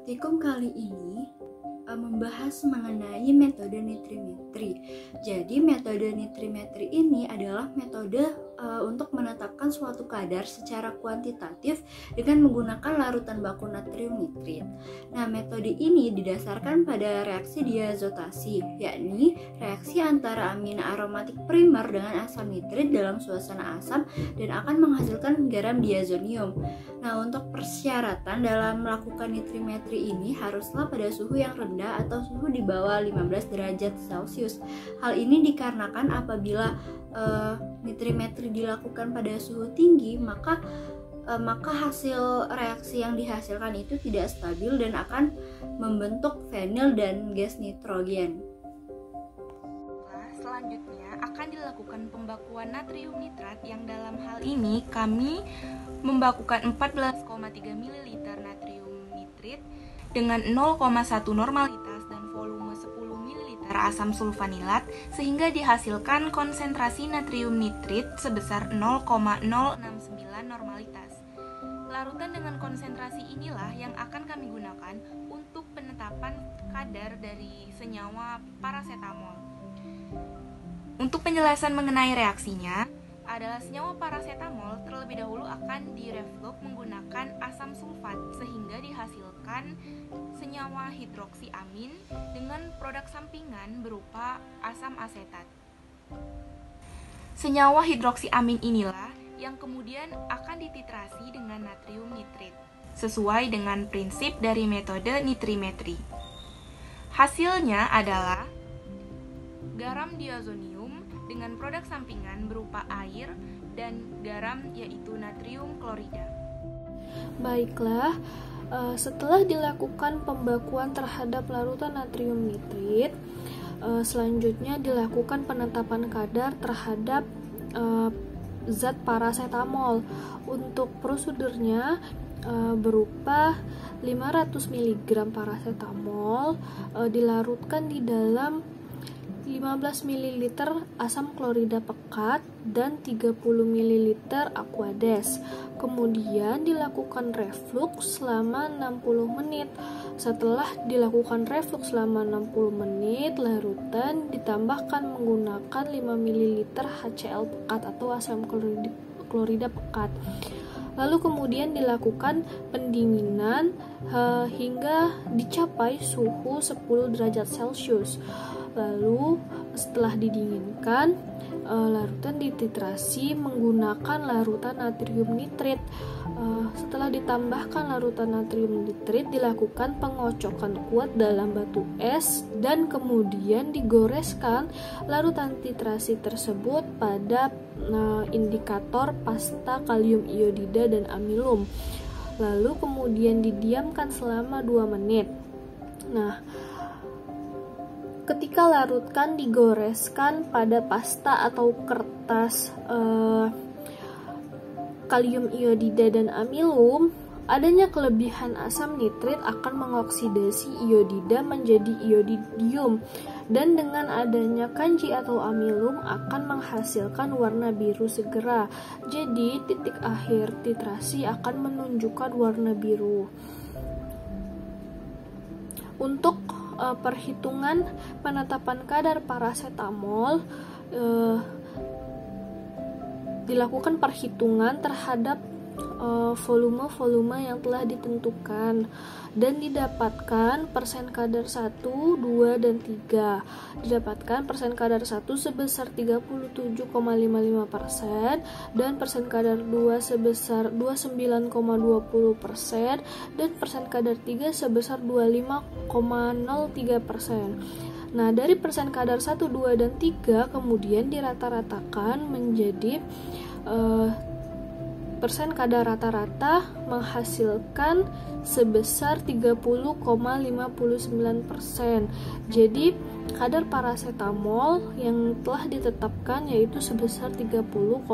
Praktikum kali ini membahas mengenai metode nitrimetri. Jadi metode nitrimetri ini adalah metode untuk menetapkan suatu kadar secara kuantitatif dengan menggunakan larutan baku natrium nitrit. Nah, metode ini didasarkan pada reaksi diazotasi, yakni reaksi antara amin aromatik primer dengan asam nitrit dalam suasana asam dan akan menghasilkan garam diazonium. Nah, untuk persyaratan dalam melakukan nitrimetri ini haruslah pada suhu yang rendah atau suhu di bawah 15 derajat Celcius. Hal ini dikarenakan apabila nitrimetri dilakukan pada suhu tinggi, maka hasil reaksi yang dihasilkan itu tidak stabil dan akan membentuk fenil dan gas nitrogen. Selanjutnya akan dilakukan pembakuan natrium nitrat yang dalam hal ini kami membakukan 14,3 ml natrium nitrit dengan 0,1 normalitas dan volume 10 ml asam sulfanilat sehingga dihasilkan konsentrasi natrium nitrit sebesar 0,069 normalitas. Larutan dengan konsentrasi inilah yang akan kami gunakan untuk penetapan kadar dari senyawa parasetamol. Untuk penjelasan mengenai reaksinya adalah senyawa parasetamol terlebih dahulu akan direflux menggunakan asam sulfat sehingga dihasilkan senyawa hidroksiamin dengan produk sampingan berupa asam asetat. Senyawa hidroksiamin inilah yang kemudian akan dititrasi dengan natrium nitrit sesuai dengan prinsip dari metode nitrimetri. Hasilnya adalah garam diazonium dengan produk sampingan berupa air dan garam yaitu natrium klorida. Baiklah, setelah dilakukan pembakuan terhadap larutan natrium nitrit, selanjutnya dilakukan penetapan kadar terhadap zat parasetamol. Untuk prosedurnya berupa 500 mg parasetamol dilarutkan di dalam 15 ml asam klorida pekat dan 30 ml aquades. Kemudian dilakukan reflux selama 60 menit. Setelah dilakukan reflux selama 60 menit, larutan ditambahkan menggunakan 5 ml HCl pekat atau asam klorida pekat. Lalu kemudian dilakukan pendinginan hingga dicapai suhu 10 derajat Celcius. Lalu setelah didinginkan, larutan dititrasi menggunakan larutan natrium nitrit. Setelah ditambahkan larutan natrium nitrit, dilakukan pengocokan kuat dalam batu es dan kemudian digoreskan larutan titrasi tersebut pada indikator pasta kalium iodida dan amilum. Lalu kemudian didiamkan selama 2 menit. Nah, ketika larutkan digoreskan pada pasta atau kertas kalium iodida dan amilum, adanya kelebihan asam nitrit akan mengoksidasi iodida menjadi iodidium, dan dengan adanya kanji atau amilum akan menghasilkan warna biru segera. Jadi titik akhir titrasi akan menunjukkan warna biru. Untuk perhitungan penetapan kadar parasetamol, dilakukan perhitungan terhadap volume-volume yang telah ditentukan dan didapatkan persen kadar 1, 2, dan 3. Didapatkan persen kadar 1 sebesar 37,55% dan persen kadar 2 sebesar 29,20% dan persen kadar 3 sebesar 25,03%. Nah, dari persen kadar 1, 2, dan 3 kemudian dirata-ratakan menjadi persen kadar rata-rata menghasilkan sebesar 30,59%. Jadi kadar parasetamol yang telah ditetapkan yaitu sebesar 30,59%.